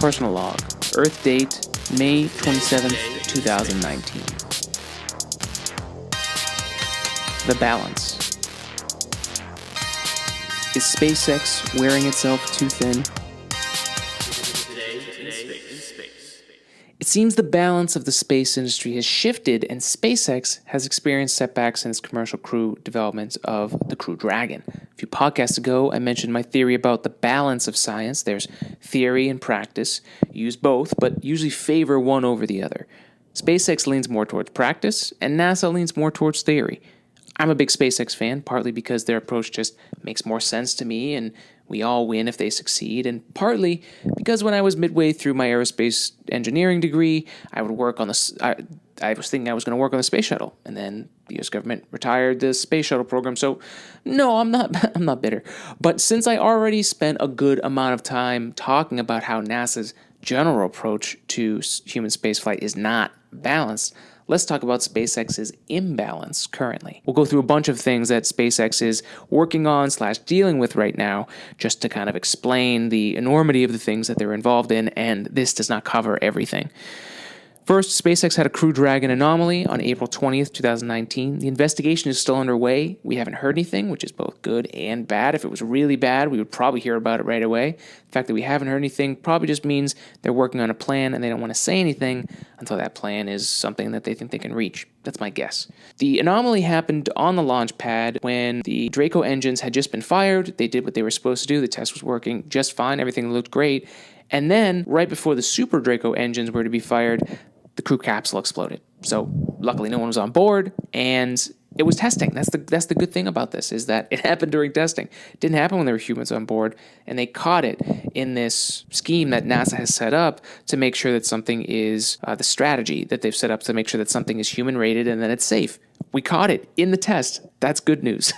Personal log. Earth date, May 27th, 2019. The balance. Is SpaceX wearing itself too thin? It seems the balance of the space industry has shifted, and SpaceX has experienced setbacks in its commercial crew development of the Crew Dragon. A few podcasts ago, I mentioned my theory about the balance of science. There's theory and practice. You use both, but usually favor one over the other. SpaceX leans more towards practice, and NASA leans more towards theory. I'm a big SpaceX fan, partly because their approach just makes more sense to me, and we all win if they succeed, and partly because when I was midway through my aerospace engineering degree, I was thinking I was going to work on the space shuttle, and then the U.S. government retired the space shuttle program. So, no, I'm not bitter. But since I already spent a good amount of time talking about how NASA's general approach to human spaceflight is not balanced, let's talk about SpaceX's imbalance currently. We'll go through a bunch of things that SpaceX is working on / dealing with right now, just to kind of explain the enormity of the things that they're involved in, and this does not cover everything. First, SpaceX had a Crew Dragon anomaly on April 20th, 2019. The investigation is still underway. We haven't heard anything, which is both good and bad. If it was really bad, we would probably hear about it right away. The fact that we haven't heard anything probably just means they're working on a plan and they don't want to say anything until that plan is something that they think they can reach. That's my guess. The anomaly happened on the launch pad when the Draco engines had just been fired. They did what they were supposed to do. The test was working just fine. Everything looked great. And then, right before the Super Draco engines were to be fired, the crew capsule exploded. So luckily no one was on board, and it was testing. That's the good thing about this, is that it happened during testing. It didn't happen when there were humans on board, and they caught it in this scheme that NASA has set up to make sure that something is, the strategy that they've set up to make sure that something is human rated and that it's safe. We caught it in the test. That's good news.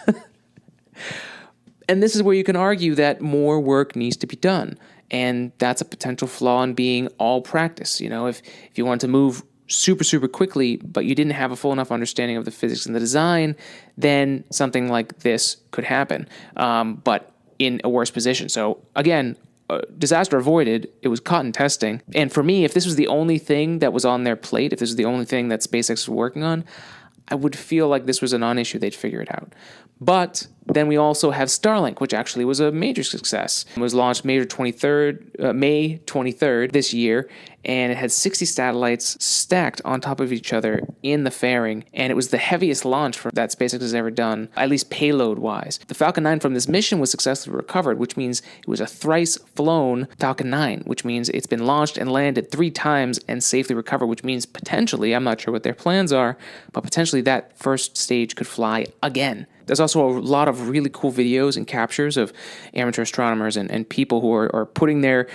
And this is where you can argue that more work needs to be done. And that's a potential flaw in being all practice. You know, if you want to move super, super quickly, but you didn't have a full enough understanding of the physics and the design, then something like this could happen, but in a worse position. So again, disaster avoided. It was caught in testing. And for me, if this was the only thing that was on their plate, if this was the only thing that SpaceX was working on, I would feel like this was a non-issue. They'd figure it out. But then we also have Starlink, which actually was a major success. It was launched May 23rd this year, and it had 60 satellites stacked on top of each other in the fairing, and it was the heaviest launch that SpaceX has ever done, at least payload-wise. The Falcon 9 from this mission was successfully recovered, which means it was a thrice-flown Falcon 9, which means it's been launched and landed 3 times and safely recovered, which means potentially, I'm not sure what their plans are, but potentially that first stage could fly again. There's also a lot of really cool videos and captures of amateur astronomers and people who are putting their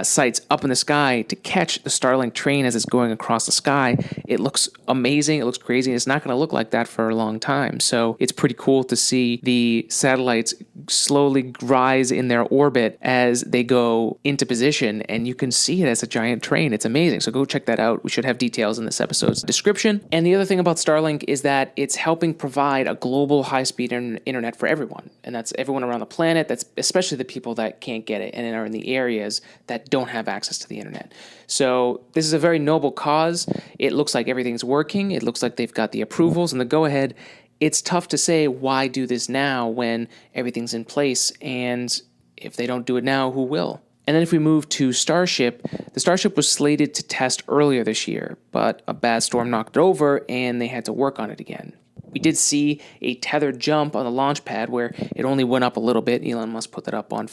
sights up in the sky to catch the Starlink train as it's going across the sky. It looks amazing. It looks crazy. It's not going to look like that for a long time. So it's pretty cool to see the satellites slowly rise in their orbit as they go into position, and you can see it as a giant train. It's amazing. So go check that out. We should have details in this episode's description. And the other thing about Starlink is that it's helping provide a global high-speed internet for everyone, and that's everyone around the planet. That's especially the people that can't get it and are in the areas that don't have access to the internet. So this is a very noble cause. It looks like everything's working. It looks like they've got the approvals and the go-ahead. It's tough to say why do this now when everything's in place, and if they don't do it now, who will? And then if we move to Starship, the Starship was slated to test earlier this year, but a bad storm knocked it over and they had to work on it again. We did see a tethered jump on the launch pad where it only went up a little bit. Elon Musk put that up on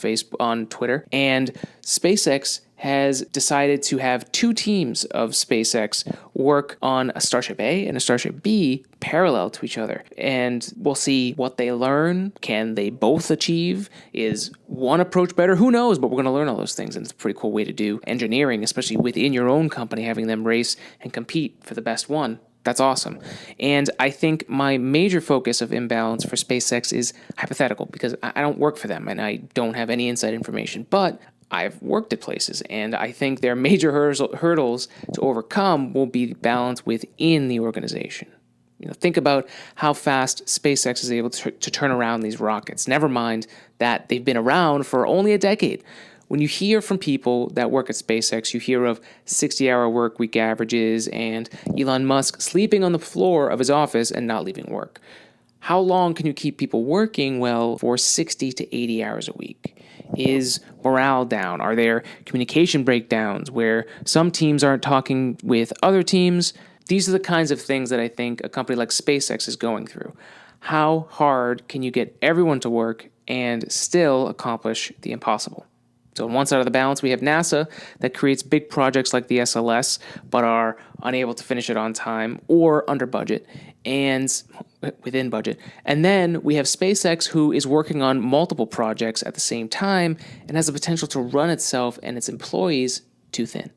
Twitter. And SpaceX has decided to have 2 teams of SpaceX work on a Starship A and a Starship B parallel to each other. And we'll see what they learn. Can they both achieve? Is one approach better? Who knows? But we're going to learn all those things. And it's a pretty cool way to do engineering, especially within your own company, having them race and compete for the best one. That's awesome. And I think my major focus of imbalance for SpaceX is hypothetical, because I don't work for them and I don't have any inside information, but I've worked at places, and I think their major hurdles to overcome will be balance within the organization. You know, think about how fast SpaceX is able to turn around these rockets. Never mind that they've been around for only a decade. When you hear from people that work at SpaceX, you hear of 60-hour work week averages and Elon Musk sleeping on the floor of his office and not leaving work. How long can you keep people working, well, for 60 to 80 hours a week? Is morale down? Are there communication breakdowns where some teams aren't talking with other teams? These are the kinds of things that I think a company like SpaceX is going through. How hard can you get everyone to work and still accomplish the impossible? So on one side of the balance, we have NASA that creates big projects like the SLS, but are unable to finish it on time or under budget and within budget. And then we have SpaceX, who is working on multiple projects at the same time and has the potential to run itself and its employees too thin.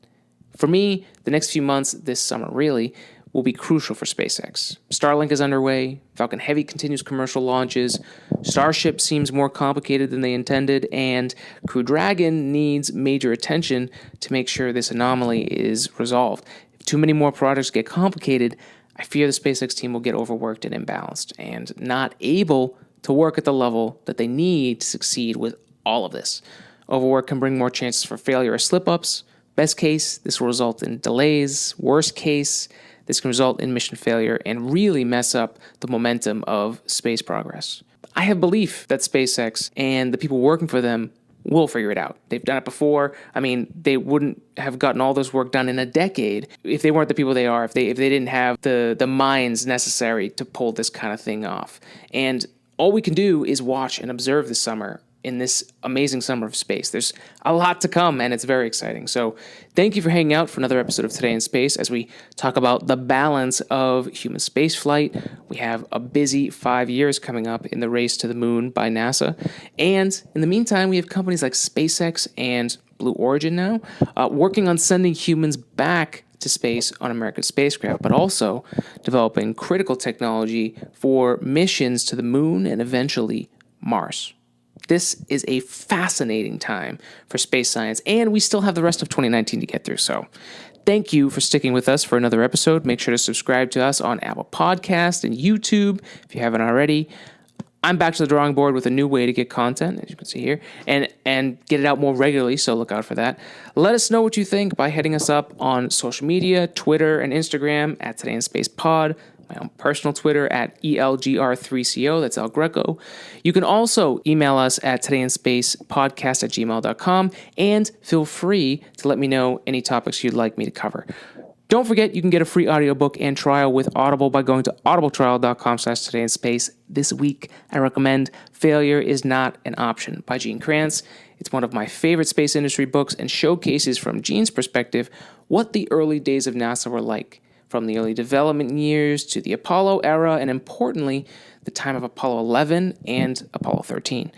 For me, the next few months, this summer really, will be crucial for SpaceX. Starlink is underway, Falcon Heavy continues commercial launches, Starship seems more complicated than they intended, and Crew Dragon needs major attention to make sure this anomaly is resolved. If too many more projects get complicated, I fear the SpaceX team will get overworked and imbalanced and not able to work at the level that they need to succeed with all of this. Overwork can bring more chances for failure or slip-ups. Best case, this will result in delays. Worst case, this can result in mission failure and really mess up the momentum of space progress. I have belief that SpaceX and the people working for them will figure it out. They've done it before. I mean, they wouldn't have gotten all this work done in a decade if they weren't the people they are, if they didn't have the minds necessary to pull this kind of thing off. And all we can do is watch and observe this summer in this amazing summer of space. There's a lot to come, and it's very exciting. So thank you for hanging out for another episode of Today in Space as we talk about the balance of human spaceflight. We have a busy 5 years coming up in the race to the moon by NASA. And in the meantime, we have companies like SpaceX and Blue Origin now working on sending humans back to space on American spacecraft, but also developing critical technology for missions to the moon and eventually Mars. This is a fascinating time for space science, and we still have the rest of 2019 to get through. So thank you for sticking with us for another episode. Make sure to subscribe to us on Apple Podcasts and YouTube if you haven't already. I'm back to the drawing board with a new way to get content, as you can see here, and get it out more regularly, so look out for that. Let us know what you think by hitting us up on social media, Twitter and Instagram at Today in Space Pod, my own personal Twitter at ELGR3CO, that's El Greco. You can also email us at todayinspacepodcast@gmail.com, and feel free to let me know any topics you'd like me to cover. Don't forget, you can get a free audiobook and trial with Audible by going to audibletrial.com/todayinspace. This week, I recommend Failure is Not an Option by Gene Kranz. It's one of my favorite space industry books and showcases from Gene's perspective what the early days of NASA were like, from the early development years to the Apollo era, and importantly, the time of Apollo 11 and Apollo 13.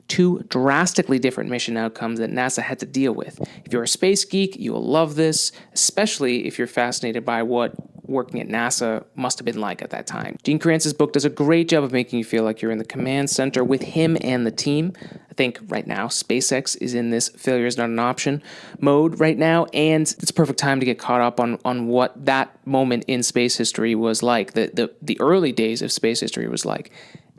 Two drastically different mission outcomes that NASA had to deal with. If you're a space geek, you will love this, especially if you're fascinated by what working at NASA must have been like at that time. Gene Kranz's book does a great job of making you feel like you're in the command center with him and the team. I think right now SpaceX is in this failure is not an option mode right now, and it's a perfect time to get caught up on what that moment in space history was like, the early days of space history was like.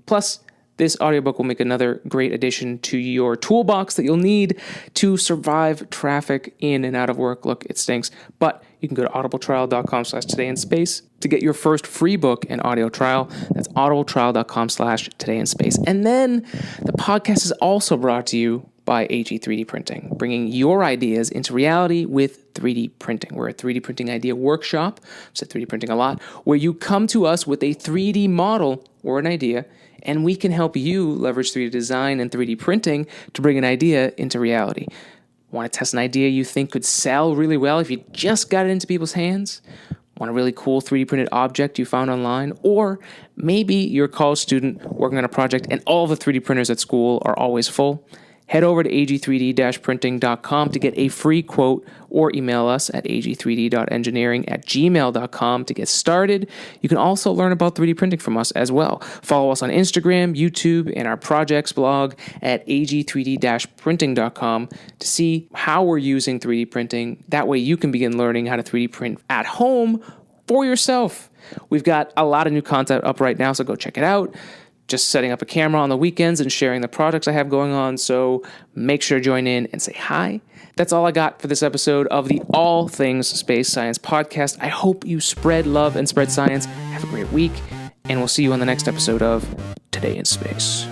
Plus, this audiobook will make another great addition to your toolbox that you'll need to survive traffic in and out of work. Look, it stinks, but you can go to audibletrial.com/todayinspace to get your first free book and audio trial. That's audibletrial.com/todayinspace. And then the podcast is also brought to you by AG 3D Printing, bringing your ideas into reality with 3D printing. We're a 3D printing idea workshop, I've said 3D printing a lot, where you come to us with a 3D model or an idea, and we can help you leverage 3D design and 3D printing to bring an idea into reality. Want to test an idea you think could sell really well if you just got it into people's hands? Want a really cool 3D printed object you found online? Or maybe you're a college student working on a project and all the 3D printers at school are always full? Head over to ag3d-printing.com to get a free quote, or email us at ag3d.engineering@gmail.com to get started. You can also learn about 3D printing from us as well. Follow us on Instagram, YouTube, and our projects blog at ag3d-printing.com to see how we're using 3D printing. That way you can begin learning how to 3D print at home for yourself. We've got a lot of new content up right now, so go check it out. just setting up a camera on the weekends and sharing the projects I have going on. So make sure to join in and say hi. That's all I got for this episode of the All Things Space Science podcast. I hope you spread love and spread science. Have a great week, and we'll see you on the next episode of Today in Space.